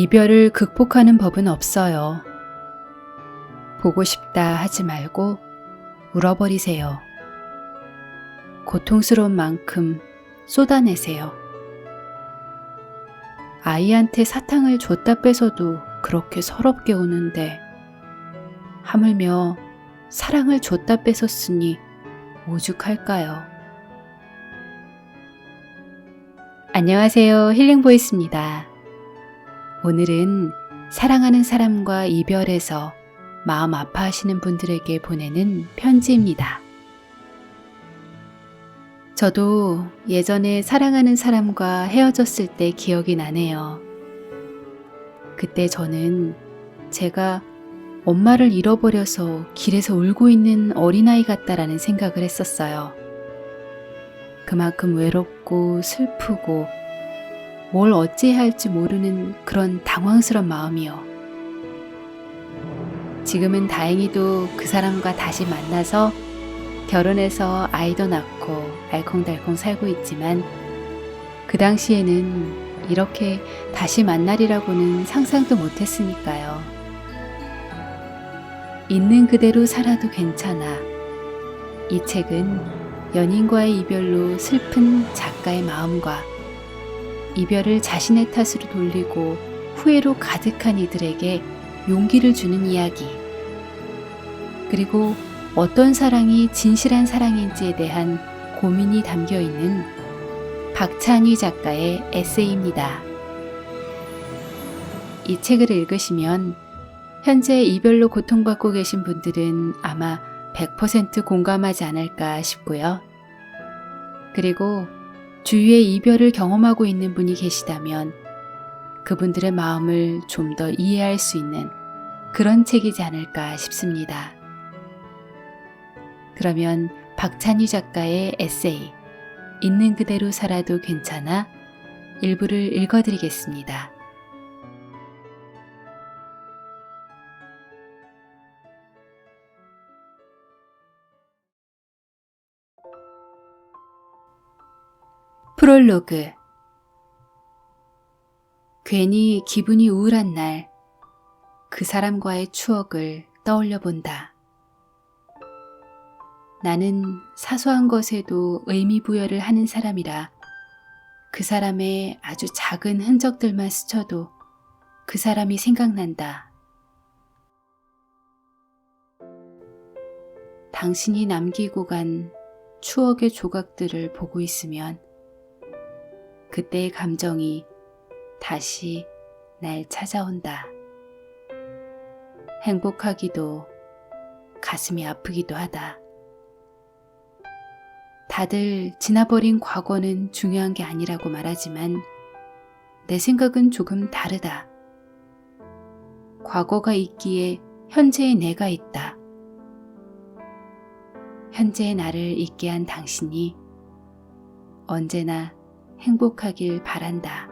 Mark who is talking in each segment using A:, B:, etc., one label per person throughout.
A: 이별을 극복하는 법은 없어요. 보고 싶다 하지 말고 울어버리세요. 고통스러운 만큼 쏟아내세요. 아이한테 사탕을 줬다 뺏어도 그렇게 서럽게 우는데 하물며 사랑을 줬다 뺏었으니 오죽할까요? 안녕하세요. 힐링보이스입니다. 오늘은 사랑하는 사람과 이별해서 마음 아파하시는 분들에게 보내는 편지입니다. 저도 예전에 사랑하는 사람과 헤어졌을 때 기억이 나네요. 그때 저는 제가 엄마를 잃어버려서 길에서 울고 있는 어린아이 같다라는 생각을 했었어요. 그만큼 외롭고 슬프고 뭘 어찌해야 할지 모르는 그런 당황스런 마음이요. 지금은 다행히도 그 사람과 다시 만나서 결혼해서 아이도 낳고 알콩달콩 살고 있지만 그 당시에는 이렇게 다시 만나리라고는 상상도 못했으니까요. 있는 그대로 살아도 괜찮아. 이 책은 연인과의 이별로 슬픈 작가의 마음과 이별을 자신의 탓으로 돌리고 후회로 가득한 이들에게 용기를 주는 이야기, 그리고 어떤 사랑이 진실한 사랑인지에 대한 고민이 담겨있는 박찬휘 작가의 에세이입니다. 이 책을 읽으시면 현재 이별로 고통받고 계신 분들은 아마 100% 공감하지 않을까 싶고요. 그리고 주위에 이별을 경험하고 있는 분이 계시다면 그분들의 마음을 좀 더 이해할 수 있는 그런 책이지 않을까 싶습니다. 그러면 박찬휘 작가의 에세이 있는 그대로 살아도 괜찮아 일부를 읽어드리겠습니다. 프롤로그. 괜히 기분이 우울한 날, 그 사람과의 추억을 떠올려 본다. 나는 사소한 것에도 의미 부여를 하는 사람이라 그 사람의 아주 작은 흔적들만 스쳐도 그 사람이 생각난다. 당신이 남기고 간 추억의 조각들을 보고 있으면 그때의 감정이 다시 날 찾아온다. 행복하기도 가슴이 아프기도 하다. 다들 지나버린 과거는 중요한 게 아니라고 말하지만 내 생각은 조금 다르다. 과거가 있기에 현재의 내가 있다. 현재의 나를 있게 한 당신이 언제나 행복하길 바란다.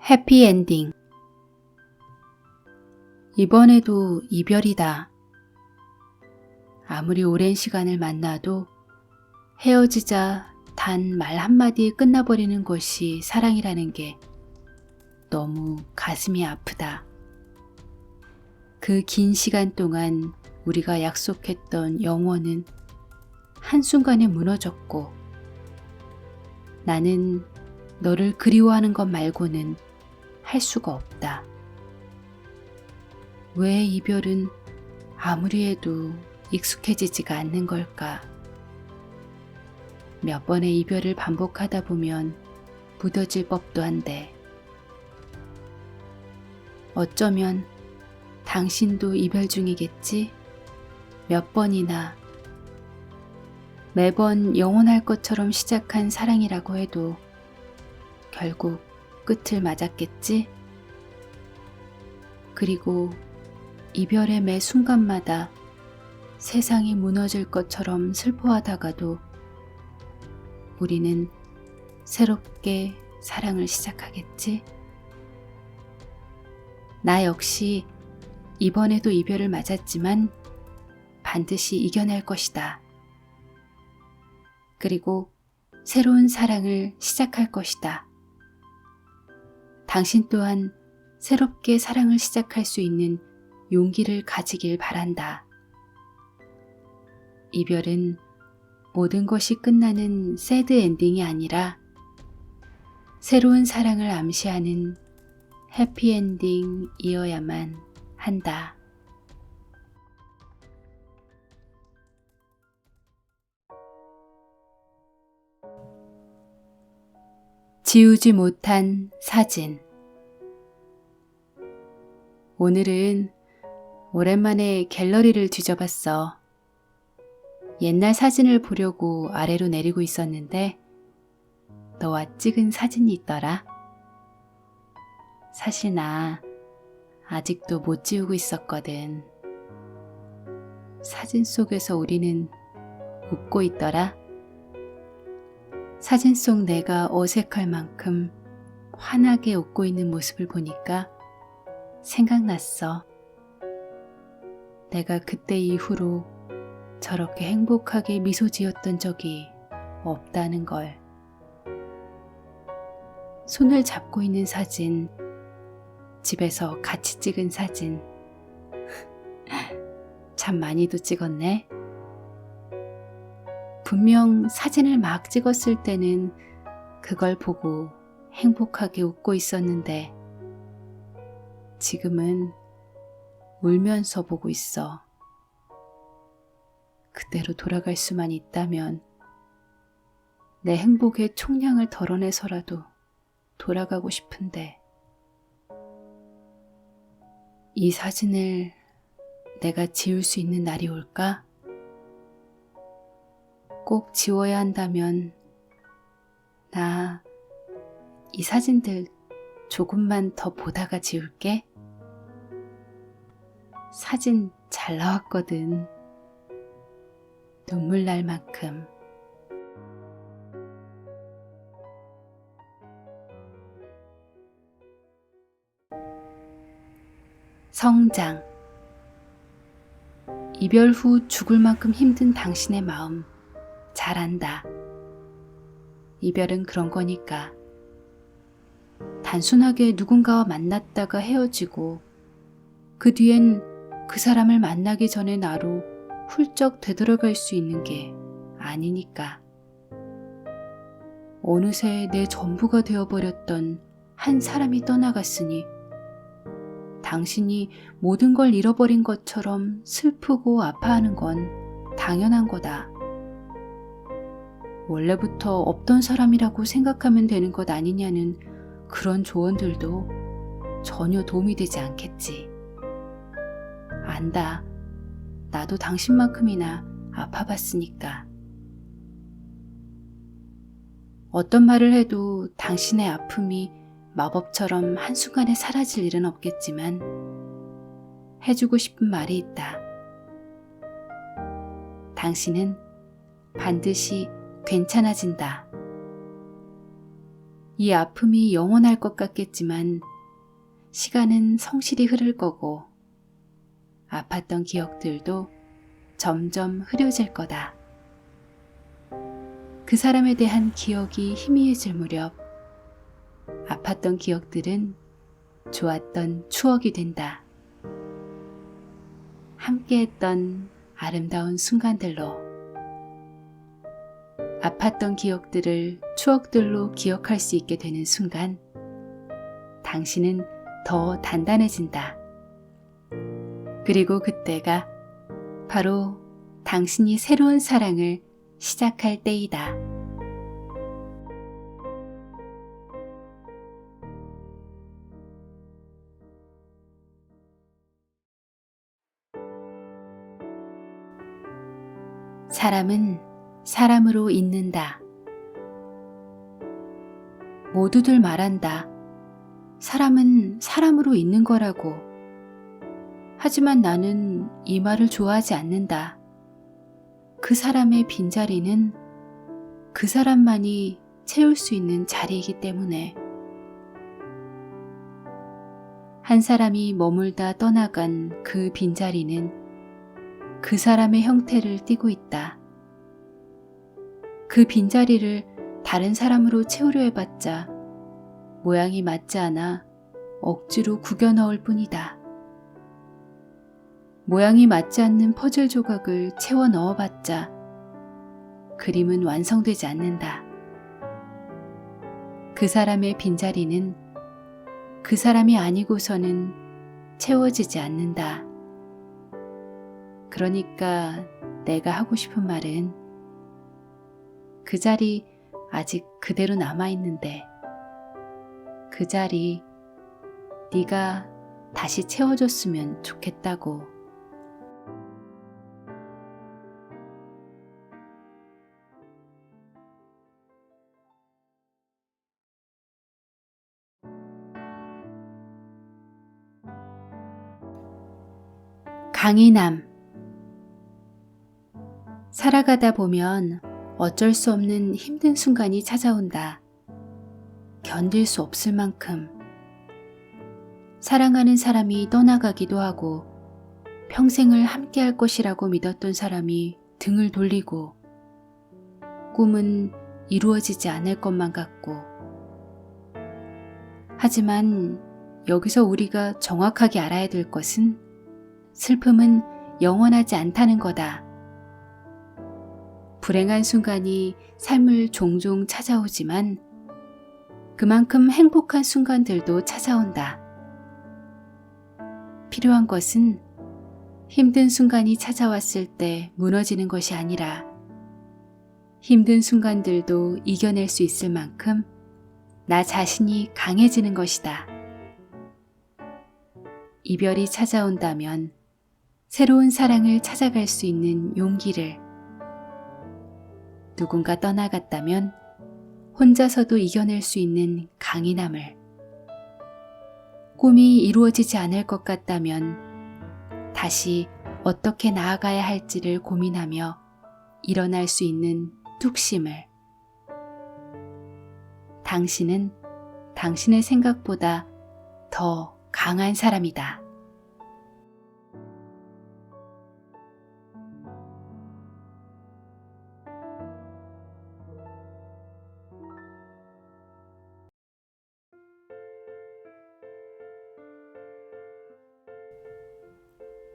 A: 해피엔딩. 이번에도 이별이다. 아무리 오랜 시간을 만나도 헤어지자 단 말 한마디에 끝나버리는 것이 사랑이라는 게 너무 가슴이 아프다. 그 긴 시간 동안 우리가 약속했던 영원은 한순간에 무너졌고 나는 너를 그리워하는 것 말고는 할 수가 없다. 왜 이별은 아무리 해도 익숙해지지가 않는 걸까? 몇 번의 이별을 반복하다 보면 무뎌질 법도 한데 어쩌면 당신도 이별 중이겠지? 몇 번이나 매번 영원할 것처럼 시작한 사랑이라고 해도 결국 끝을 맞았겠지? 그리고 이별의 매 순간마다 세상이 무너질 것처럼 슬퍼하다가도 우리는 새롭게 사랑을 시작하겠지? 나 역시 이번에도 이별을 맞았지만 반드시 이겨낼 것이다. 그리고 새로운 사랑을 시작할 것이다. 당신 또한 새롭게 사랑을 시작할 수 있는 용기를 가지길 바란다. 이별은 모든 것이 끝나는 새드 엔딩이 아니라 새로운 사랑을 암시하는 해피엔딩이어야만 한다. 지우지 못한 사진. 오늘은 오랜만에 갤러리를 뒤져봤어. 옛날 사진을 보려고 아래로 내리고 있었는데 너와 찍은 사진이 있더라. 사실 나 아직도 못 지우고 있었거든. 사진 속에서 우리는 웃고 있더라. 사진 속 내가 어색할 만큼 환하게 웃고 있는 모습을 보니까 생각났어. 내가 그때 이후로 저렇게 행복하게 미소 지었던 적이 없다는 걸. 손을 잡고 있는 사진, 집에서 같이 찍은 사진. 참 많이도 찍었네. 분명 사진을 막 찍었을 때는 그걸 보고 행복하게 웃고 있었는데 지금은 울면서 보고 있어. 그대로 돌아갈 수만 있다면 내 행복의 총량을 덜어내서라도 돌아가고 싶은데 이 사진을 내가 지울 수 있는 날이 올까? 꼭 지워야 한다면 나 이 사진들 조금만 더 보다가 지울게. 사진 잘 나왔거든. 눈물 날 만큼. 성장. 이별 후 죽을 만큼 힘든 당신의 마음 잘 안다. 이별은 그런 거니까. 단순하게 누군가와 만났다가 헤어지고 그 뒤엔 그 사람을 만나기 전에 나로 훌쩍 되돌아갈 수 있는 게 아니니까. 어느새 내 전부가 되어버렸던 한 사람이 떠나갔으니 당신이 모든 걸 잃어버린 것처럼 슬프고 아파하는 건 당연한 거다. 원래부터 없던 사람이라고 생각하면 되는 것 아니냐는 그런 조언들도 전혀 도움이 되지 않겠지. 안다. 나도 당신만큼이나 아파봤으니까. 어떤 말을 해도 당신의 아픔이 마법처럼 한순간에 사라질 일은 없겠지만 해주고 싶은 말이 있다. 당신은 반드시 괜찮아진다. 이 아픔이 영원할 것 같겠지만 시간은 성실히 흐를 거고 아팠던 기억들도 점점 흐려질 거다. 그 사람에 대한 기억이 희미해질 무렵 아팠던 기억들은 좋았던 추억이 된다. 함께했던 아름다운 순간들로. 아팠던 기억들을 추억들로 기억할 수 있게 되는 순간 당신은 더 단단해진다. 그리고 그때가 바로 당신이 새로운 사랑을 시작할 때이다. 사람은 사람으로 있는다. 모두들 말한다. 사람은 사람으로 있는 거라고. 하지만 나는 이 말을 좋아하지 않는다. 그 사람의 빈자리는 그 사람만이 채울 수 있는 자리이기 때문에. 한 사람이 머물다 떠나간 그 빈자리는 그 사람의 형태를 띠고 있다. 그 빈자리를 다른 사람으로 채우려 해봤자 모양이 맞지 않아 억지로 구겨 넣을 뿐이다. 모양이 맞지 않는 퍼즐 조각을 채워 넣어봤자 그림은 완성되지 않는다. 그 사람의 빈자리는 그 사람이 아니고서는 채워지지 않는다. 그러니까 내가 하고 싶은 말은 그 자리 아직 그대로 남아있는데 그 자리 네가 다시 채워줬으면 좋겠다고. 강인함. 살아가다 보면 어쩔 수 없는 힘든 순간이 찾아온다. 견딜 수 없을 만큼. 사랑하는 사람이 떠나가기도 하고 평생을 함께할 것이라고 믿었던 사람이 등을 돌리고 꿈은 이루어지지 않을 것만 같고. 하지만 여기서 우리가 정확하게 알아야 될 것은 슬픔은 영원하지 않다는 거다. 불행한 순간이 삶을 종종 찾아오지만 그만큼 행복한 순간들도 찾아온다. 필요한 것은 힘든 순간이 찾아왔을 때 무너지는 것이 아니라 힘든 순간들도 이겨낼 수 있을 만큼 나 자신이 강해지는 것이다. 이별이 찾아온다면 새로운 사랑을 찾아갈 수 있는 용기를, 누군가 떠나갔다면 혼자서도 이겨낼 수 있는 강인함을, 꿈이 이루어지지 않을 것 같다면 다시 어떻게 나아가야 할지를 고민하며 일어날 수 있는 뚝심을. 당신은 당신의 생각보다 더 강한 사람이다.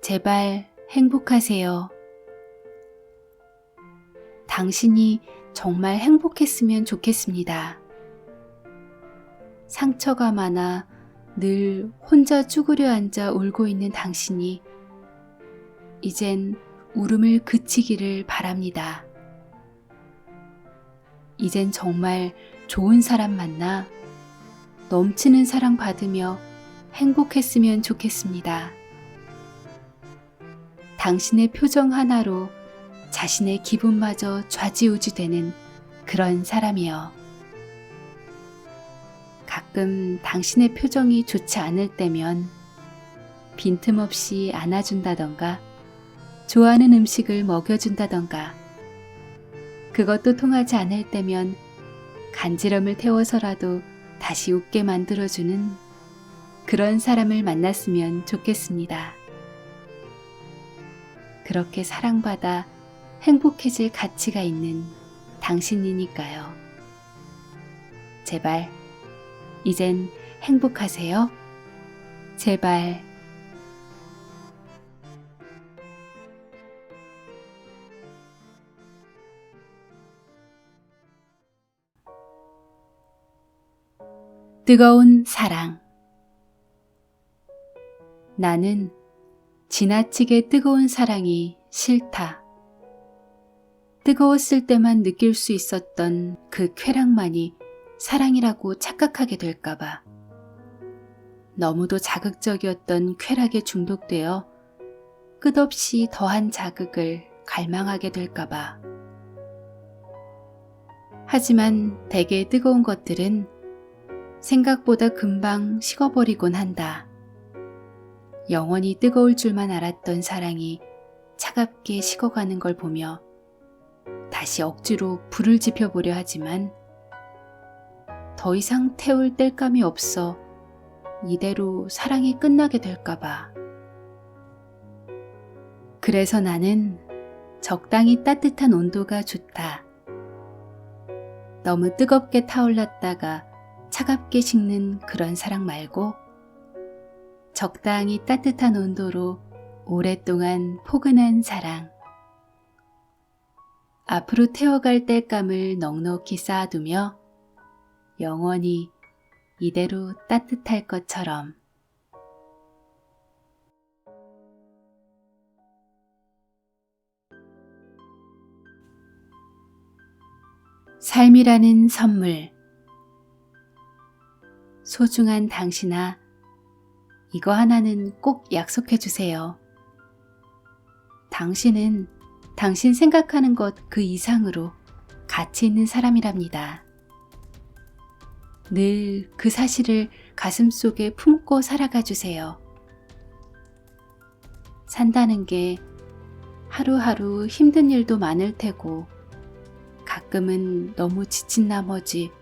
A: 제발 행복하세요. 당신이 정말 행복했으면 좋겠습니다. 상처가 많아 늘 혼자 쭈그려 앉아 울고 있는 당신이 이젠 울음을 그치기를 바랍니다. 이젠 정말 좋은 사람 만나 넘치는 사랑 받으며 행복했으면 좋겠습니다. 당신의 표정 하나로 자신의 기분마저 좌지우지되는 그런 사람이여. 가끔 당신의 표정이 좋지 않을 때면 빈틈없이 안아준다던가 좋아하는 음식을 먹여준다던가, 그것도 통하지 않을 때면 간지럼을 태워서라도 다시 웃게 만들어주는 그런 사람을 만났으면 좋겠습니다. 그렇게 사랑받아 행복해질 가치가 있는 당신이니까요. 제발 이젠 행복하세요. 제발. 뜨거운 사랑. 나는 지나치게 뜨거운 사랑이 싫다. 뜨거웠을 때만 느낄 수 있었던 그 쾌락만이 사랑이라고 착각하게 될까봐. 너무도 자극적이었던 쾌락에 중독되어 끝없이 더한 자극을 갈망하게 될까봐. 하지만 대개 뜨거운 것들은 생각보다 금방 식어버리곤 한다. 영원히 뜨거울 줄만 알았던 사랑이 차갑게 식어가는 걸 보며 다시 억지로 불을 지펴보려 하지만 더 이상 태울 땔감이 없어 이대로 사랑이 끝나게 될까봐. 그래서 나는 적당히 따뜻한 온도가 좋다. 너무 뜨겁게 타올랐다가 차갑게 식는 그런 사랑 말고 적당히 따뜻한 온도로 오랫동안 포근한 사랑. 앞으로 태워갈 땔감을 넉넉히 쌓아두며 영원히 이대로 따뜻할 것처럼. 삶이라는 선물. 소중한 당신아, 이거 하나는 꼭 약속해 주세요. 당신은 당신 생각하는 것 그 이상으로 가치 있는 사람이랍니다. 늘 그 사실을 가슴속에 품고 살아가 주세요. 산다는 게 하루하루 힘든 일도 많을 테고 가끔은 너무 지친 나머지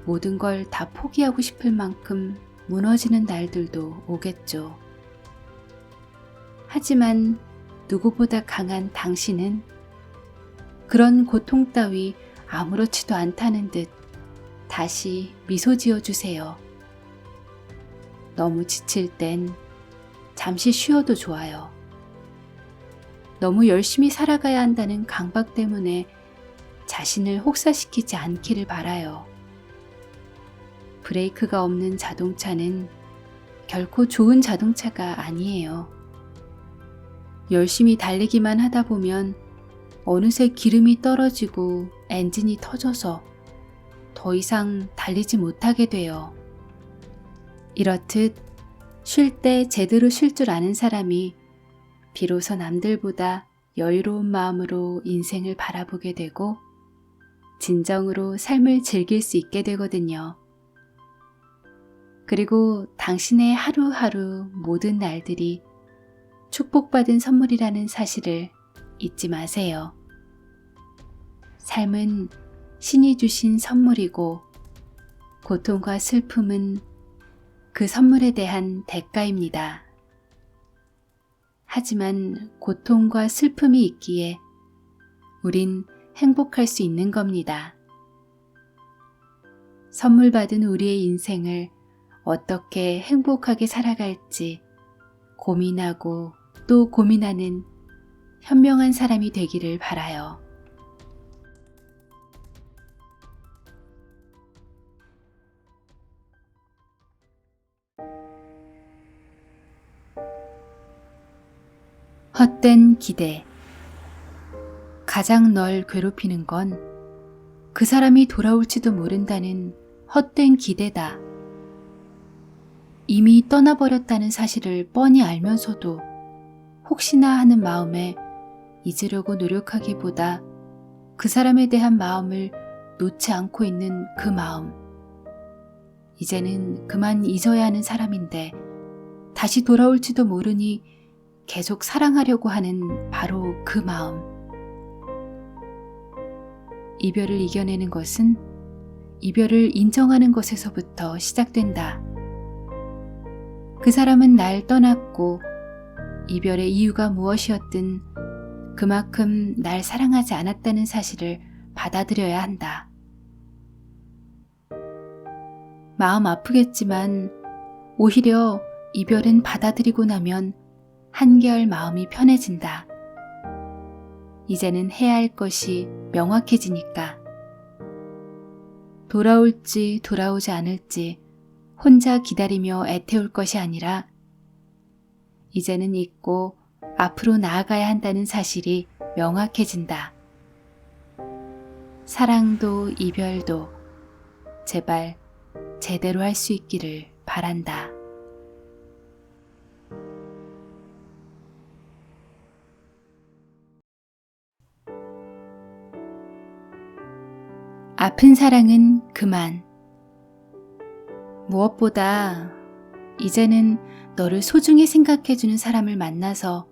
A: 모든 걸 다 포기하고 싶을 만큼 무너지는 날들도 오겠죠. 하지만 누구보다 강한 당신은 그런 고통 따위 아무렇지도 않다는 듯 다시 미소 지어주세요. 너무 지칠 땐 잠시 쉬어도 좋아요. 너무 열심히 살아가야 한다는 강박 때문에 자신을 혹사시키지 않기를 바라요. 브레이크가 없는 자동차는 결코 좋은 자동차가 아니에요. 열심히 달리기만 하다 보면 어느새 기름이 떨어지고 엔진이 터져서 더 이상 달리지 못하게 돼요. 이렇듯 쉴 때 제대로 쉴 줄 아는 사람이 비로소 남들보다 여유로운 마음으로 인생을 바라보게 되고 진정으로 삶을 즐길 수 있게 되거든요. 그리고 당신의 하루하루 모든 날들이 축복받은 선물이라는 사실을 잊지 마세요. 삶은 신이 주신 선물이고 고통과 슬픔은 그 선물에 대한 대가입니다. 하지만 고통과 슬픔이 있기에 우린 행복할 수 있는 겁니다. 선물 받은 우리의 인생을 어떻게 행복하게 살아갈지 고민하고 또 고민하는 현명한 사람이 되기를 바라요. 헛된 기대. 가장 널 괴롭히는 건 그 사람이 돌아올지도 모른다는 헛된 기대다. 이미 떠나버렸다는 사실을 뻔히 알면서도 혹시나 하는 마음에 잊으려고 노력하기보다 그 사람에 대한 마음을 놓지 않고 있는 그 마음. 이제는 그만 잊어야 하는 사람인데 다시 돌아올지도 모르니 계속 사랑하려고 하는 바로 그 마음. 이별을 이겨내는 것은 이별을 인정하는 것에서부터 시작된다. 그 사람은 날 떠났고 이별의 이유가 무엇이었든 그만큼 날 사랑하지 않았다는 사실을 받아들여야 한다. 마음 아프겠지만 오히려 이별은 받아들이고 나면 한결 마음이 편해진다. 이제는 해야 할 것이 명확해지니까. 돌아올지 돌아오지 않을지 혼자 기다리며 애태울 것이 아니라 이제는 잊고 앞으로 나아가야 한다는 사실이 명확해진다. 사랑도 이별도 제발 제대로 할 수 있기를 바란다. 아픈 사랑은 그만. 무엇보다 이제는 너를 소중히 생각해주는 사람을 만나서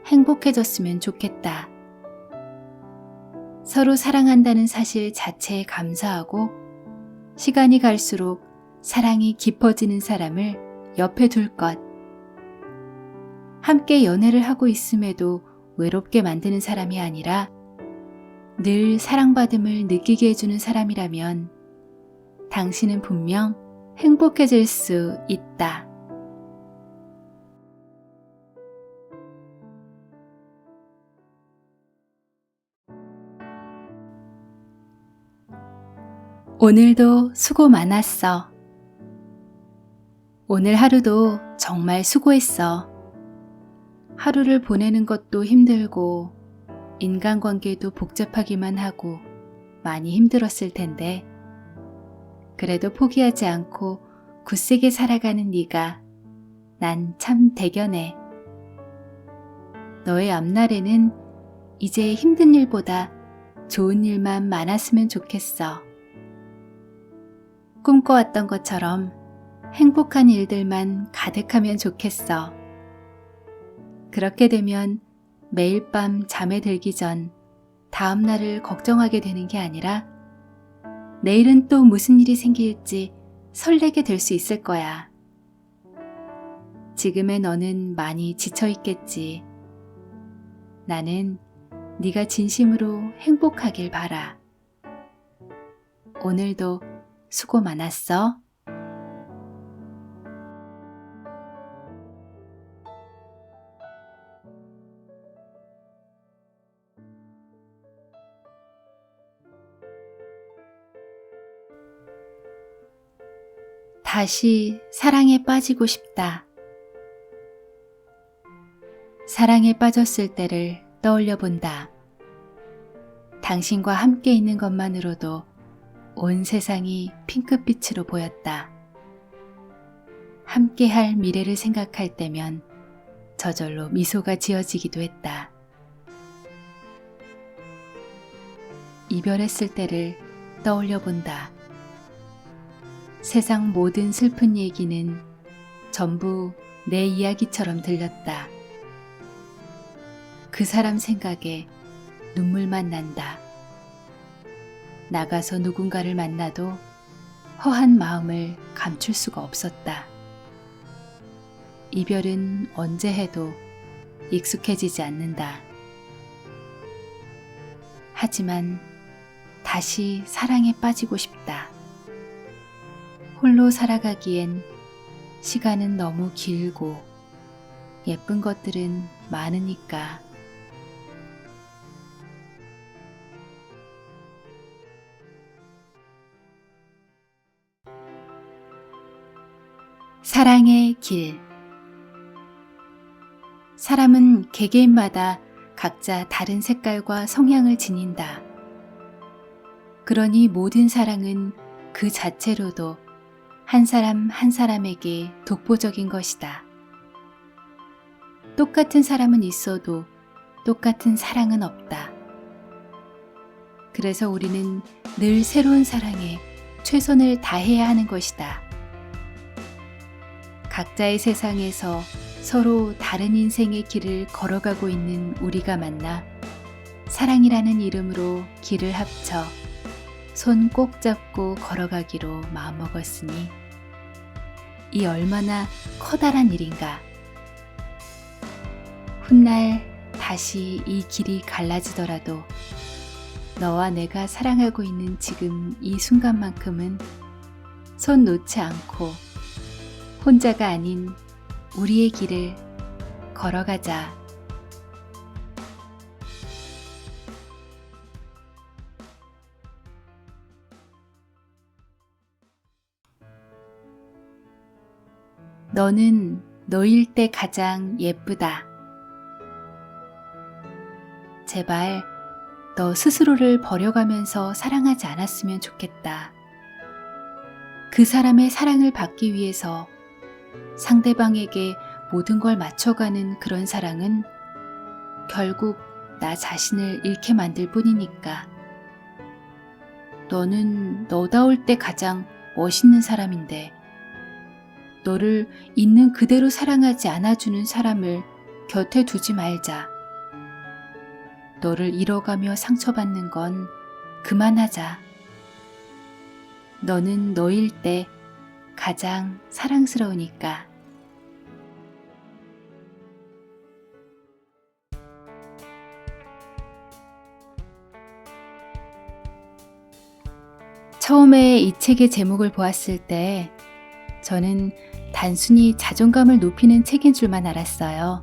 A: 행복해졌으면 좋겠다. 서로 사랑한다는 사실 자체에 감사하고 시간이 갈수록 사랑이 깊어지는 사람을 옆에 둘 것. 함께 연애를 하고 있음에도 외롭게 만드는 사람이 아니라 늘 사랑받음을 느끼게 해주는 사람이라면 당신은 분명 행복해질 수 있다. 오늘도 수고 많았어. 오늘 하루도 정말 수고했어. 하루를 보내는 것도 힘들고 인간관계도 복잡하기만 하고 많이 힘들었을 텐데 그래도 포기하지 않고 굳세게 살아가는 네가 난 참 대견해. 너의 앞날에는 이제 힘든 일보다 좋은 일만 많았으면 좋겠어. 꿈꿔왔던 것처럼 행복한 일들만 가득하면 좋겠어. 그렇게 되면 매일 밤 잠에 들기 전 다음 날을 걱정하게 되는 게 아니라 내일은 또 무슨 일이 생길지 설레게 될 수 있을 거야. 지금의 너는 많이 지쳐 있겠지. 나는 네가 진심으로 행복하길 바라. 오늘도 수고 많았어. 다시 사랑에 빠지고 싶다. 사랑에 빠졌을 때를 떠올려 본다. 당신과 함께 있는 것만으로도 온 세상이 핑크빛으로 보였다. 함께할 미래를 생각할 때면 저절로 미소가 지어지기도 했다. 이별했을 때를 떠올려 본다. 세상 모든 슬픈 얘기는 전부 내 이야기처럼 들렸다. 그 사람 생각에 눈물만 난다. 나가서 누군가를 만나도 허한 마음을 감출 수가 없었다. 이별은 언제 해도 익숙해지지 않는다. 하지만 다시 사랑에 빠지고 싶다. 홀로 살아가기엔 시간은 너무 길고 예쁜 것들은 많으니까. 사랑의 길. 사람은 개개인마다 각자 다른 색깔과 성향을 지닌다. 그러니 모든 사랑은 그 자체로도 한 사람 한 사람에게 독보적인 것이다. 똑같은 사람은 있어도 똑같은 사랑은 없다. 그래서 우리는 늘 새로운 사랑에 최선을 다해야 하는 것이다. 각자의 세상에서 서로 다른 인생의 길을 걸어가고 있는 우리가 만나 사랑이라는 이름으로 길을 합쳐 손 꼭 잡고 걸어가기로 마음먹었으니 이 얼마나 커다란 일인가. 훗날 다시 이 길이 갈라지더라도 너와 내가 사랑하고 있는 지금 이 순간만큼은 손 놓지 않고 혼자가 아닌 우리의 길을 걸어가자. 너는 너일 때 가장 예쁘다. 제발 너 스스로를 버려가면서 사랑하지 않았으면 좋겠다. 그 사람의 사랑을 받기 위해서 상대방에게 모든 걸 맞춰가는 그런 사랑은 결국 나 자신을 잃게 만들 뿐이니까. 너는 너다울 때 가장 멋있는 사람인데 너를 있는 그대로 사랑하지 않아주는 사람을 곁에 두지 말자. 너를 잃어가며 상처받는 건 그만하자. 너는 너일 때 가장 사랑스러우니까. 처음에 이 책의 제목을 보았을 때 저는 단순히 자존감을 높이는 책인 줄만 알았어요.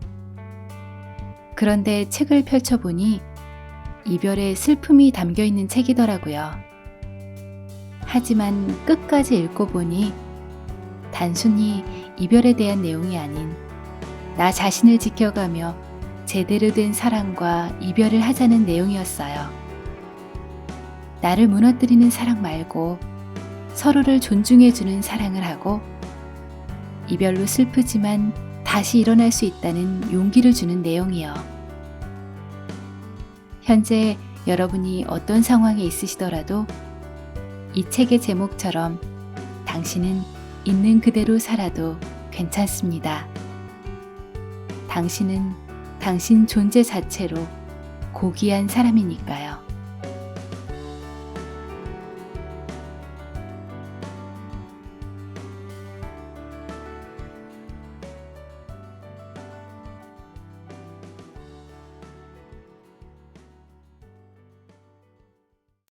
A: 그런데 책을 펼쳐보니 이별의 슬픔이 담겨 있는 책이더라고요. 하지만 끝까지 읽고 보니 단순히 이별에 대한 내용이 아닌 나 자신을 지켜가며 제대로 된 사랑과 이별을 하자는 내용이었어요. 나를 무너뜨리는 사랑 말고 서로를 존중해주는 사랑을 하고 이별로 슬프지만 다시 일어날 수 있다는 용기를 주는 내용이요. 현재 여러분이 어떤 상황에 있으시더라도 이 책의 제목처럼 당신은 있는 그대로 살아도 괜찮습니다. 당신은 당신 존재 자체로 고귀한 사람이니까요.